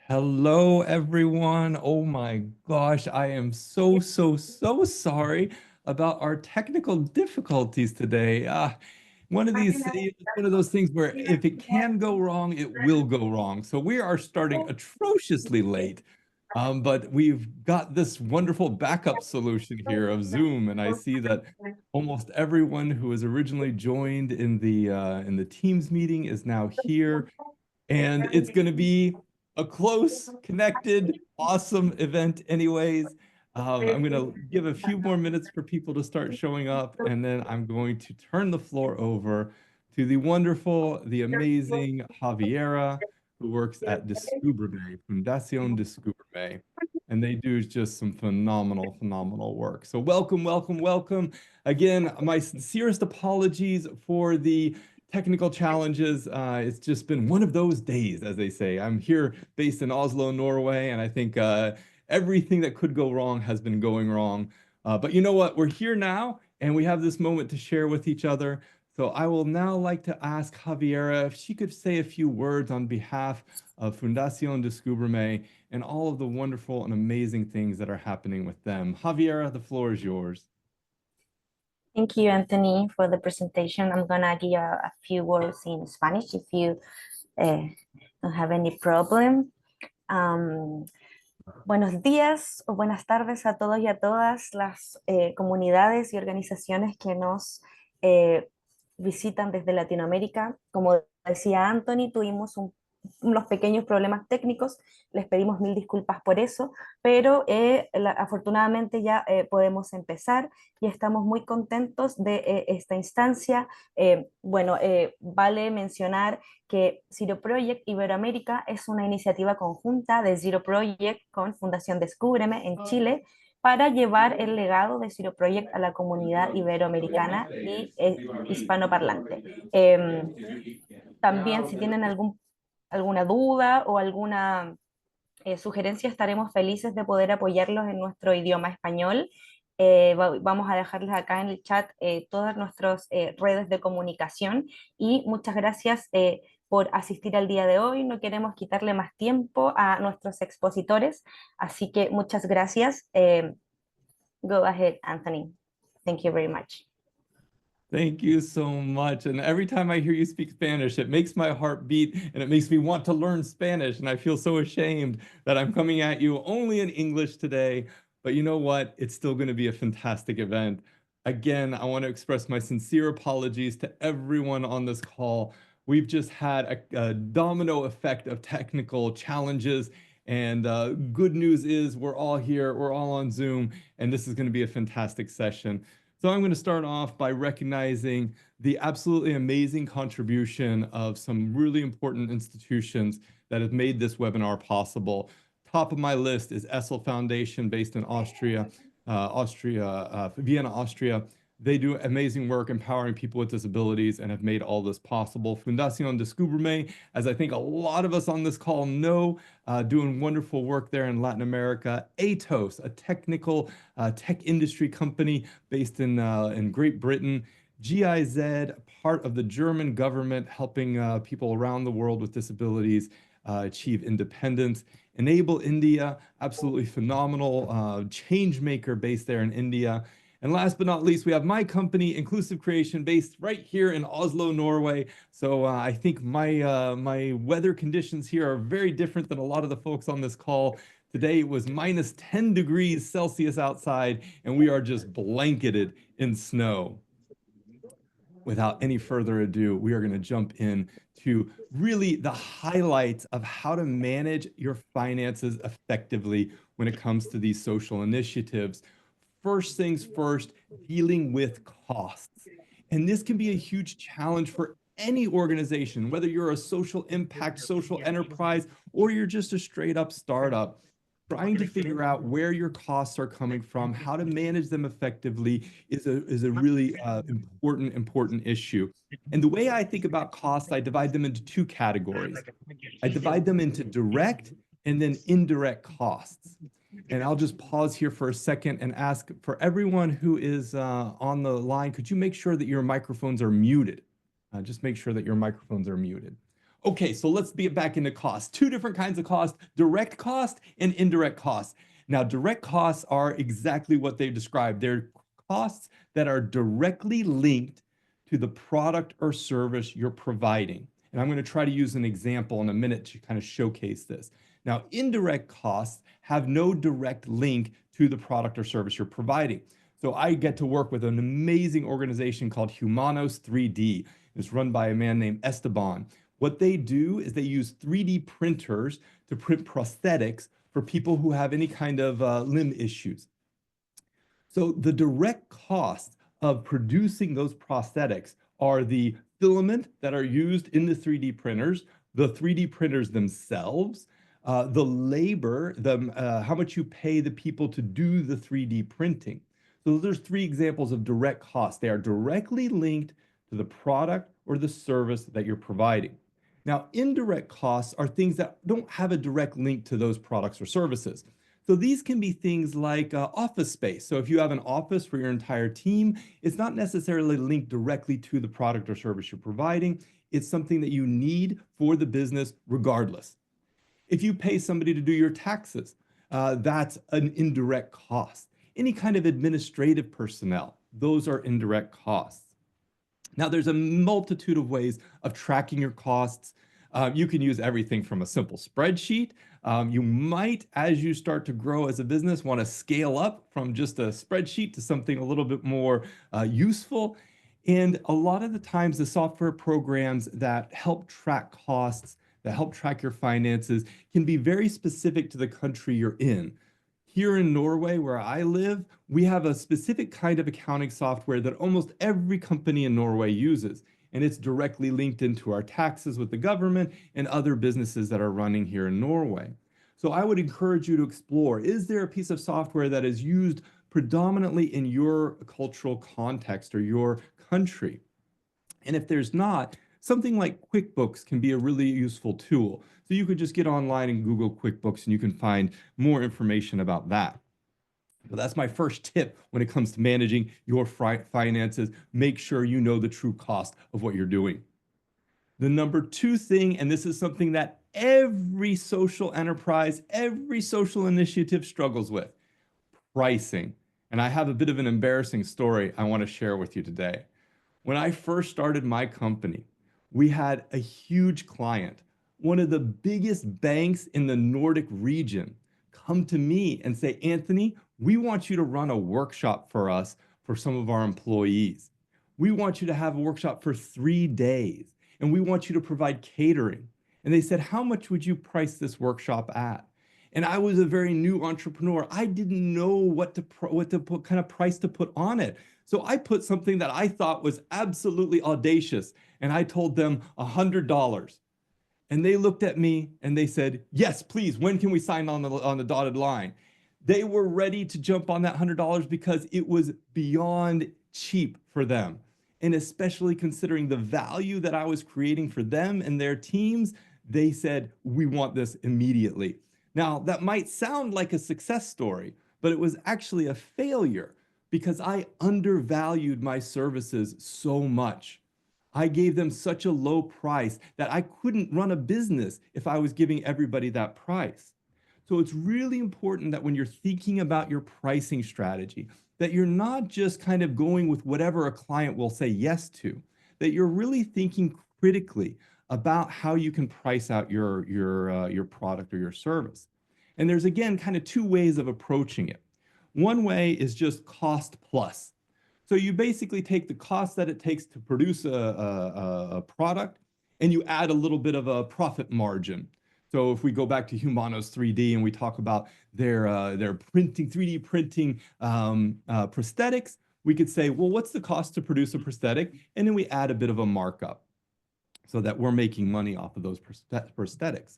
Hello, everyone. Oh my gosh, I am so sorry about our technical difficulties today. It's one of those things where if it can go wrong, it will go wrong. So we are starting atrociously late. But we've got this wonderful backup solution here of Zoom, and I see that almost everyone who was originally joined in the Teams meeting is now here. And it's going to be a close, connected, awesome event, anyways. I'm going to give a few more minutes for people to start showing up, and then I'm going to turn the floor over to the wonderful, the amazing Javiera, who works at Descubreme, Fundación Descubreme. And they do just some phenomenal work. So welcome, welcome, welcome. Again, my sincerest apologies for the technical challenges. It's just been one of those days, as they say. I'm here based in Oslo, Norway, and I think everything that could go wrong has been going wrong. But you know what? We're here now, and we have this moment to share with each other. So I will now like to ask Javiera if she could say a few words on behalf of Fundación Descubreme and all of the wonderful and amazing things that are happening with them. Javiera, the floor is yours. Thank you, Anthony, for the presentation. I'm gonna give a few words in Spanish if you don't have any problem. Buenos días o buenas tardes a todos y a todas las comunidades y organizaciones que nos visitan desde Latinoamérica. Como decía Anthony, tuvimos unos pequeños problemas técnicos, les pedimos mil disculpas por eso, pero afortunadamente ya podemos empezar y estamos muy contentos de esta instancia. Vale mencionar que Zero Project Iberoamérica es una iniciativa conjunta de Zero Project con Fundación Descúbreme en Chile para llevar el legado de Zero Project a la comunidad iberoamericana y hispanoparlante. También si tienen alguna duda o alguna sugerencia, estaremos felices de poder apoyarlos en nuestro idioma español. Vamos a dejarles acá en el chat todas nuestras redes de comunicación y muchas gracias por asistir al día de hoy. No queremos quitarle más tiempo a nuestros expositores, así que muchas gracias. Go ahead, Anthony. Thank you very much. Thank you so much. And every time I hear you speak Spanish, it makes my heart beat and it makes me want to learn Spanish. And I feel so ashamed that I'm coming at you only in English today. But you know what? It's still going to be a fantastic event. Again, I want to express my sincere apologies to everyone on this call. We've just had a domino effect of technical challenges. And good news is we're all here, we're all on Zoom, and this is going to be a fantastic session. So I'm going to start off by recognizing the absolutely amazing contribution of some really important institutions that have made this webinar possible. Top of my list is Essel Foundation, based in Vienna, Austria. They do amazing work empowering people with disabilities and have made all this possible. Fundación Descubreme, as I think a lot of us on this call know, doing wonderful work there in Latin America. Atos, a technical tech industry company based in Great Britain. GIZ, part of the German government, helping people around the world with disabilities achieve independence. Enable India, absolutely phenomenal change maker based there in India. And last but not least, we have my company, Inclusive Creation, based right here in Oslo, Norway. So I think my weather conditions here are very different than a lot of the folks on this call. Today it was minus 10 degrees Celsius outside, and we are just blanketed in snow. Without any further ado, we are going to jump in to really the highlights of how to manage your finances effectively when it comes to these social initiatives. First things first, dealing with costs. And this can be a huge challenge for any organization, whether you're a social impact, social enterprise, or you're just a straight up startup. Trying to figure out where your costs are coming from, how to manage them effectively is a really important issue. And the way I think about costs, I divide them into two categories. I divide them into direct and then indirect costs. And I'll just pause here for a second and ask for everyone who is on the line, could you make sure that your microphones are muted? Just make sure that your microphones are muted. Okay, so let's get back into cost. Two different kinds of cost, direct cost and indirect cost. Now, direct costs are exactly what they describe. They're costs that are directly linked to the product or service you're providing. And I'm going to try to use an example in a minute to kind of showcase this. Now, indirect costs have no direct link to the product or service you're providing. So I get to work with an amazing organization called Giannoumis 3D. It's run by a man named Esteban. What they do is they use 3D printers to print prosthetics for people who have any kind of limb issues. So the direct cost of producing those prosthetics are the filament that are used in the 3D printers, the 3D printers themselves, the labor, how much you pay the people to do the 3D printing. So there's three examples of direct costs. They are directly linked to the product or the service that you're providing. Now, indirect costs are things that don't have a direct link to those products or services. So these can be things like office space. So if you have an office for your entire team, it's not necessarily linked directly to the product or service you're providing. It's something that you need for the business regardless. If you pay somebody to do your taxes, that's an indirect cost. Any kind of administrative personnel, those are indirect costs. Now, there's a multitude of ways of tracking your costs. You can use everything from a simple spreadsheet. You might, as you start to grow as a business, want to scale up from just a spreadsheet to something a little bit more useful. And a lot of the times, the software programs that help track costs, that help track your finances, can be very specific to the country you're in. Here in Norway, where I live, we have a specific kind of accounting software that almost every company in Norway uses, and it's directly linked into our taxes with the government and other businesses that are running here in Norway. So I would encourage you to explore, is there a piece of software that is used predominantly in your cultural context or your country? And if there's not, something like QuickBooks can be a really useful tool. So you could just get online and Google QuickBooks and you can find more information about that. So that's my first tip when it comes to managing your finances. Make sure you know the true cost of what you're doing. The number two thing, and this is something that every social enterprise, every social initiative struggles with, pricing. And I have a bit of an embarrassing story I want to share with you today. When I first started my company, we had a huge client, one of the biggest banks in the Nordic region, come to me and say, Anthony, we want you to run a workshop for us for some of our employees. We want you to have a workshop for 3 days, and we want you to provide catering. And they said, how much would you price this workshop at? And I was a very new entrepreneur. I didn't know what kind of price to put on it. So I put something that I thought was absolutely audacious, and I told them $100. And they looked at me and they said, yes, please, when can we sign on the dotted line? They were ready to jump on that $100 because it was beyond cheap for them. And especially considering the value that I was creating for them and their teams, they said, we want this immediately. Now, that might sound like a success story, but it was actually a failure because I undervalued my services so much. I gave them such a low price that I couldn't run a business if I was giving everybody that price. So it's really important that when you're thinking about your pricing strategy, that you're not just kind of going with whatever a client will say yes to, that you're really thinking critically about how you can price out your product or your service. And there's, again, kind of two ways of approaching it. One way is just cost plus. So you basically take the cost that it takes to produce a product and you add a little bit of a profit margin. So if we go back to Giannoumis 3D and we talk about their printing, 3D printing prosthetics, we could say, well, what's the cost to produce a prosthetic? And then we add a bit of a markup so that we're making money off of those prosthetics.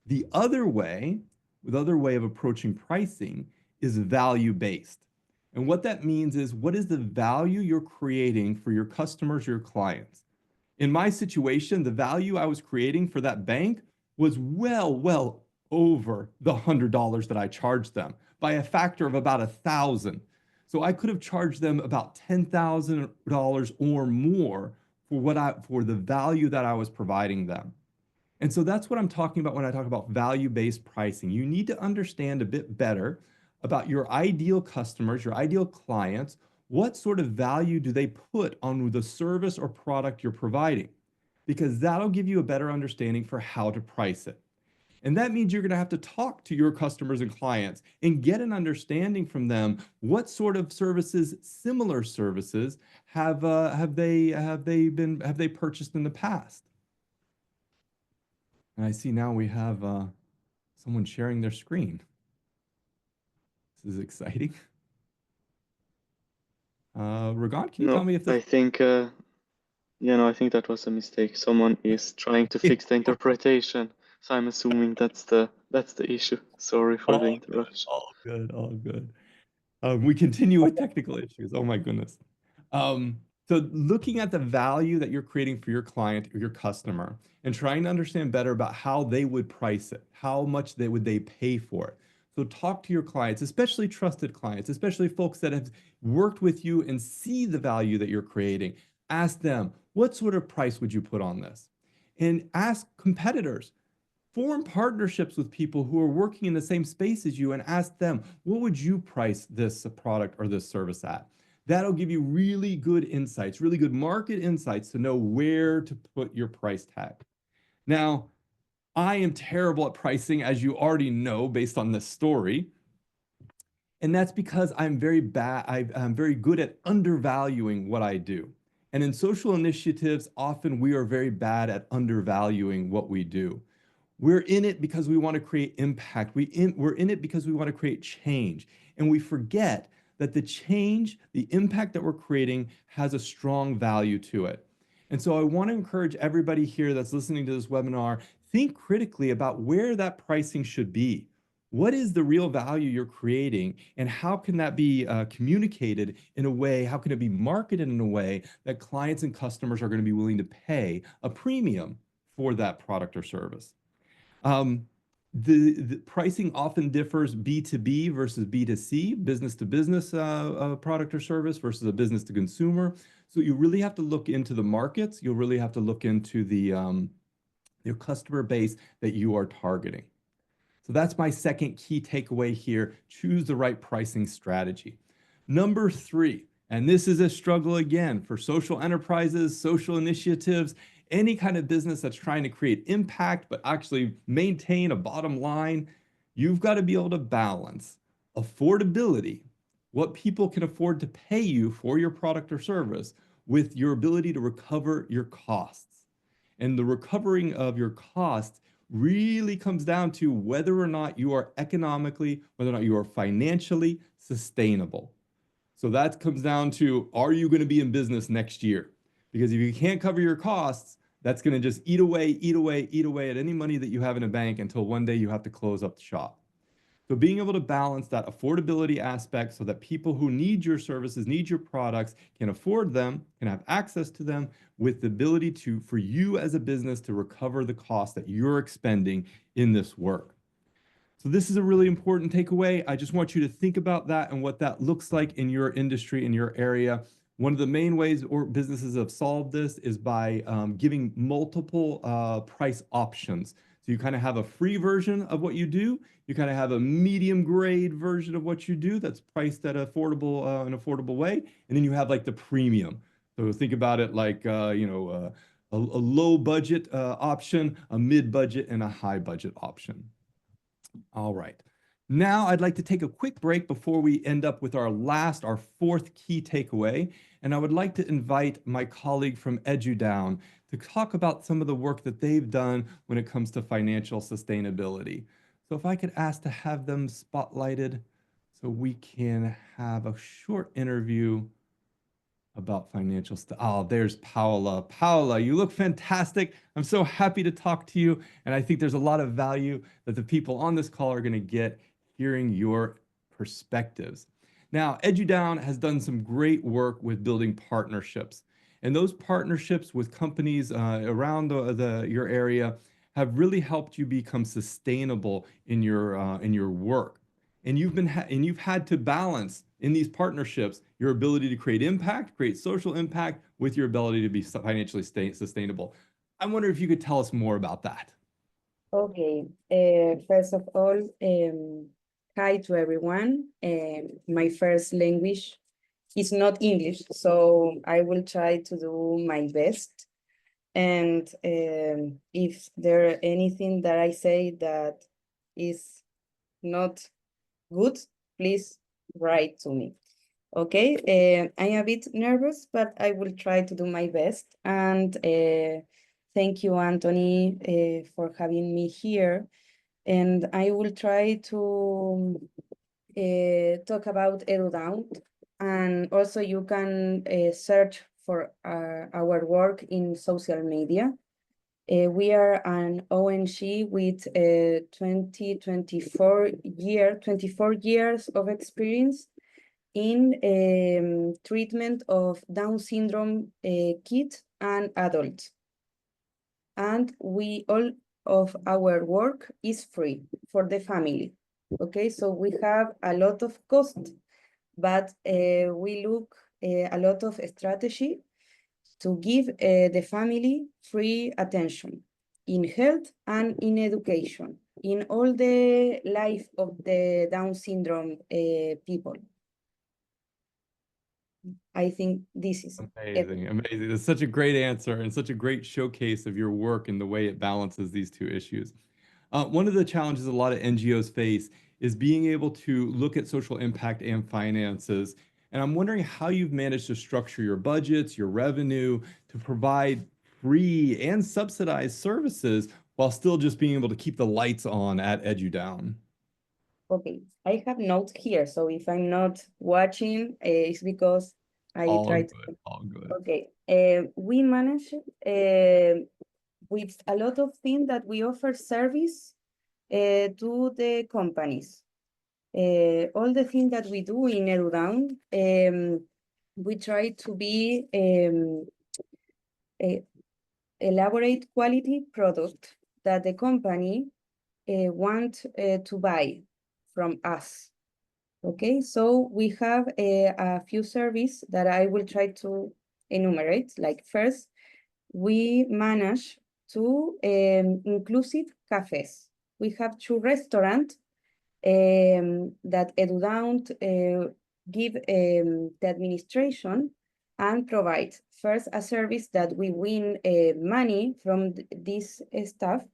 The other way of approaching pricing is value-based. And what that means is, what is the value you're creating for your customers, your clients? In my situation, the value I was creating for that bank was well over the $100 that I charged them by a factor of about 1,000. So I could have charged them about $10,000 or more for the value that I was providing them. And so that's what I'm talking about when I talk about value-based pricing. You need to understand a bit better about your ideal customers, your ideal clients. What sort of value do they put on the service or product you're providing? Because that'll give you a better understanding for how to price it. And that means you're going to have to talk to your customers and clients and get an understanding from them what sort of services, similar services, have they purchased in the past. And I see now we have someone sharing their screen. This is exciting. Ragan, can you tell No, me if this? I think I think that was a mistake. Someone is trying to fix the interpretation, so I'm assuming that's the issue. Sorry for the All good, interruption. all good, all good. We continue with technical issues. Oh my goodness. Um, so looking at the value that you're creating for your client or your customer and trying to understand better about how they would price it, how much would they pay for it. So talk to your clients, especially trusted clients, especially folks that have worked with you and see the value that you're creating. Ask them, what sort of price would you put on this? And ask competitors, form partnerships with people who are working in the same space as you and ask them, what would you price this product or this service at? That'll give you really good insights, really good market insights to know where to put your price tag. Now, I am terrible at pricing, as you already know, based on this story. And that's because I'm very bad, I'm very good at undervaluing what I do. And in social initiatives, often we are very bad at undervaluing what we do. We're in it because we want to create impact. We're in it because we want to create change. And we forget that the change, the impact that we're creating has a strong value to it. And so I want to encourage everybody here that's listening to this webinar, think critically about where that pricing should be. What is the real value you're creating, and how can that be communicated in a way, how can it be marketed in a way that clients and customers are going to be willing to pay a premium for that product or service? Um, the pricing often differs B2B versus B2C, business to business product or service versus a business to consumer. So you really have to look into the markets. You'll really have to look into your customer base that you are targeting. So that's my second key takeaway here. Choose the right pricing strategy. Number three, and this is a struggle again for social enterprises, social initiatives, any kind of business that's trying to create impact but actually maintain a bottom line. You've got to be able to balance affordability, what people can afford to pay you for your product or service, with your ability to recover your costs. And the recovering of your costs really comes down to whether or not you are economically, whether or not you are financially sustainable. So that comes down to, are you going to be in business next year? Because if you can't cover your costs, that's going to just eat away, eat away, eat away at any money that you have in a bank until one day you have to close up the shop. So being able to balance that affordability aspect so that people who need your services, need your products, can afford them, can have access to them, with the ability for you as a business to recover the cost that you're expending in this work. So this is a really important takeaway. I just want you to think about that and what that looks like in your industry, in your area. One of the main ways businesses have solved this is by giving multiple price options. So you kind of have a free version of what you do. You kind of have a medium grade version of what you do that's priced at an affordable way. And then you have like the premium. So think about it like, a low budget option, a mid budget, and a high budget option. All right. Now I'd like to take a quick break before we end up with our fourth key takeaway. And I would like to invite my colleague from EduDown to talk about some of the work that they've done when it comes to financial sustainability. So if I could ask to have them spotlighted so we can have a short interview about financial stuff. Oh, there's Paula. Paula, you look fantastic. I'm so happy to talk to you. And I think there's a lot of value that the people on this call are going to get hearing your perspectives. Now, EduDown has done some great work with building partnerships. And those partnerships with companies around your area have really helped you become sustainable in your work. And you've had to balance in these partnerships your ability to create impact, create social impact, with your ability to be financially sustainable. I wonder if you could tell us more about that. Okay, first of all, hi to everyone. My first language is not English, so I will try to do my best. And if there anything that I say that is not good, please write to me. Okay, I'm a bit nervous, but I will try to do my best. And thank you, Anthony, for having me here. And I will try to talk about EduDown. And also you can search for our work in social media. We are an ONG with 24 years of experience in treatment of Down syndrome kids and adults. And all of our work is free for the family. Okay, so we have a lot of cost, but we look a lot of strategy to give the family free attention in health and in education, in all the life of the Down syndrome people. I think this is Amazing, amazing. That's such a great answer and such a great showcase of your work and the way it balances these two issues. One of the challenges a lot of NGOs face is being able to look at social impact and finances. And I'm wondering how you've managed to structure your budgets, your revenue to provide free and subsidized services while still just being able to keep the lights on at EduDown. Okay, I have notes here, so if I'm not watching, it's because I All tried good, to. all good. Okay, we manage with a lot of things that we offer service to the companies. All the things that we do in EduDown, we try to be elaborate quality product that the company want to buy from us. Okay, so we have a few services that I will try to enumerate. Like first, we manage to inclusive cafes. We have 2 restaurants that EduDown give the administration and provide first a service that we win money from this staff.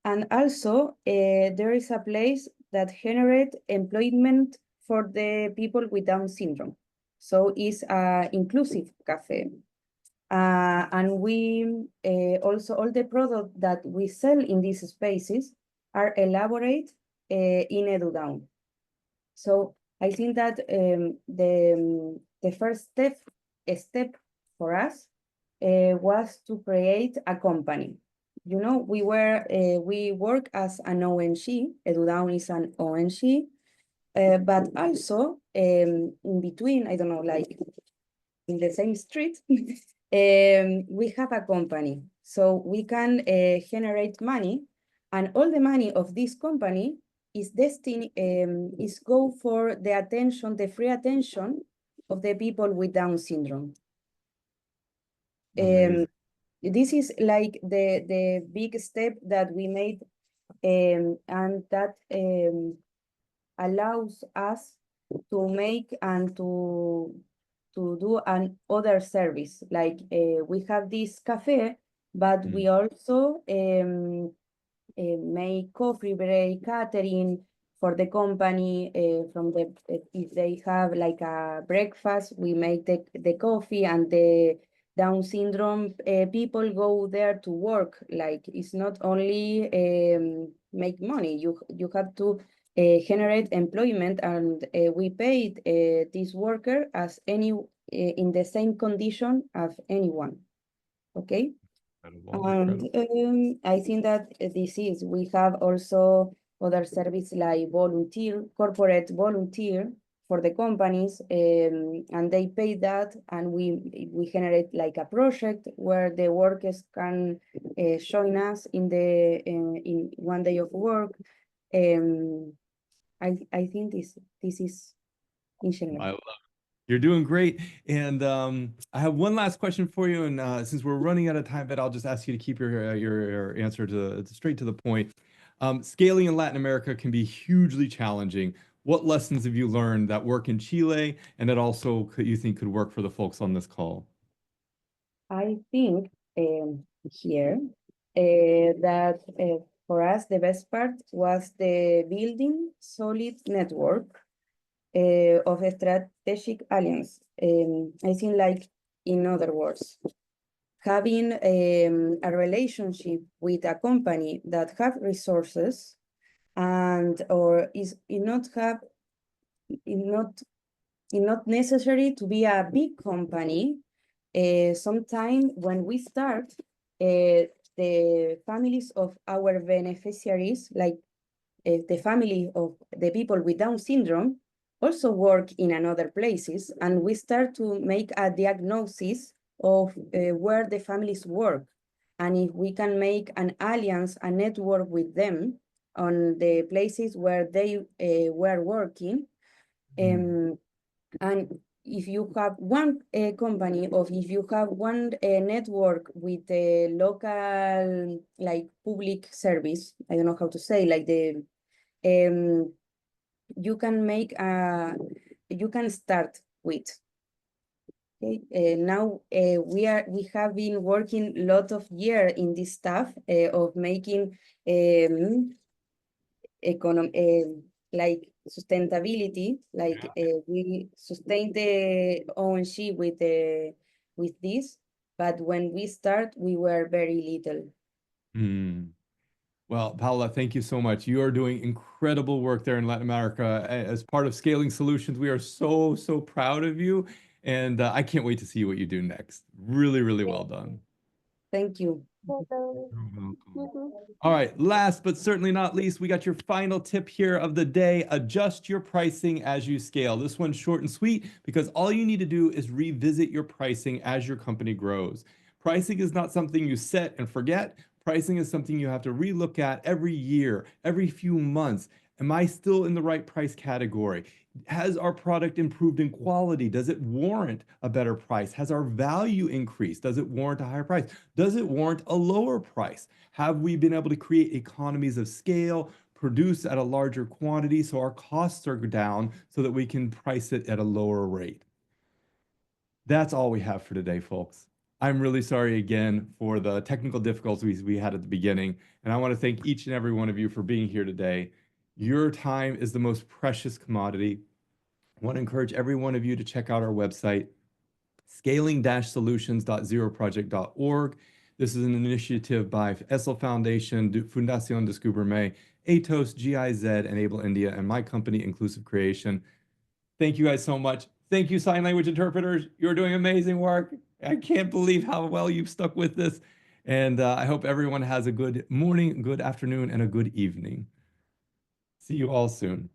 And also there is a place that generate employment for the people with Down syndrome. So it's an inclusive cafe. And we also, all the products that we sell in these spaces are elaborate in EduDown. So I think that the first step for us was to create a company. You know, we work as an ONG. EduDown is an ONG, but also in between, I don't know, like in the same street, we have a company. So we can generate money, and all the money of this company is destined, is go for the attention, the free attention of the people with Down syndrome. This is like the big step that we made, and that allows us to make and to do an other service. Like we have this cafe, but we also make coffee break, catering for the company. From the if they have like a breakfast, we make the coffee, and the Down syndrome people go there to work. Like it's not only make money. You have to generate employment, and we paid this worker as any in the same condition as anyone. Okay. Incredible. And I think that we have also other services like corporate volunteer for the companies, and they pay that, and we generate like a project where the workers can join us in in one day of work. I think this is in general. I love it. You're doing great. And I have one last question for you. And since we're running out of time, but I'll just ask you to keep your answer to straight to the point. Scaling in Latin America can be hugely challenging. What lessons have you learned that work in Chile and that also you think could work for the folks on this call? I think here that for us the best part was the building solid network of a strategic alliance. I think, like, in other words, having a relationship with a company that have resources and or is not have not not necessary to be a big company. Sometime when we start, the families of our beneficiaries, like the family of the people with Down syndrome, also work in another places, and we start to make a diagnosis of where the families work, and if we can make an alliance, a network with them on the places where they were working. And if you have one company, or if you have one network with a local, like, public service, I don't know how to say, like the you can make you can start with. Okay, now we have been working a lot of year in this stuff of making like sustainability, like we sustain the ONG with this, but when we start, we were very little. Well, Paula, thank you so much. You are doing incredible work there in Latin America. As part of Scaling Solutions, we are so, so proud of you. And I can't wait to see what you do next. Really, really well done. Thank you. You're welcome. All right, last but certainly not least, we got your final tip here of the day. Adjust your pricing as you scale. This one's short and sweet because all you need to do is revisit your pricing as your company grows. Pricing is not something you set and forget. Pricing is something you have to relook at every year, every few months. Am I still in the right price category? Has our product improved in quality? Does it warrant a better price? Has our value increased? Does it warrant a higher price? Does it warrant a lower price? Have we been able to create economies of scale, produce at a larger quantity so our costs are down so that we can price it at a lower rate? That's all we have for today, folks. I'm really sorry again for the technical difficulties we had at the beginning, and I want to thank each and every one of you for being here today. Your time is the most precious commodity. I want to encourage every one of you to check out our website, scaling-solutions.zeroproject.org. This is an initiative by ESSEL Foundation, Fundación Descúbreme, ATOS, GIZ, Enable India, and my company, Inclusive Creation. Thank you guys so much. Thank you, sign language interpreters. You're doing amazing work. I can't believe how well you've stuck with this. And I hope everyone has a good morning, good afternoon, and a good evening. See you all soon.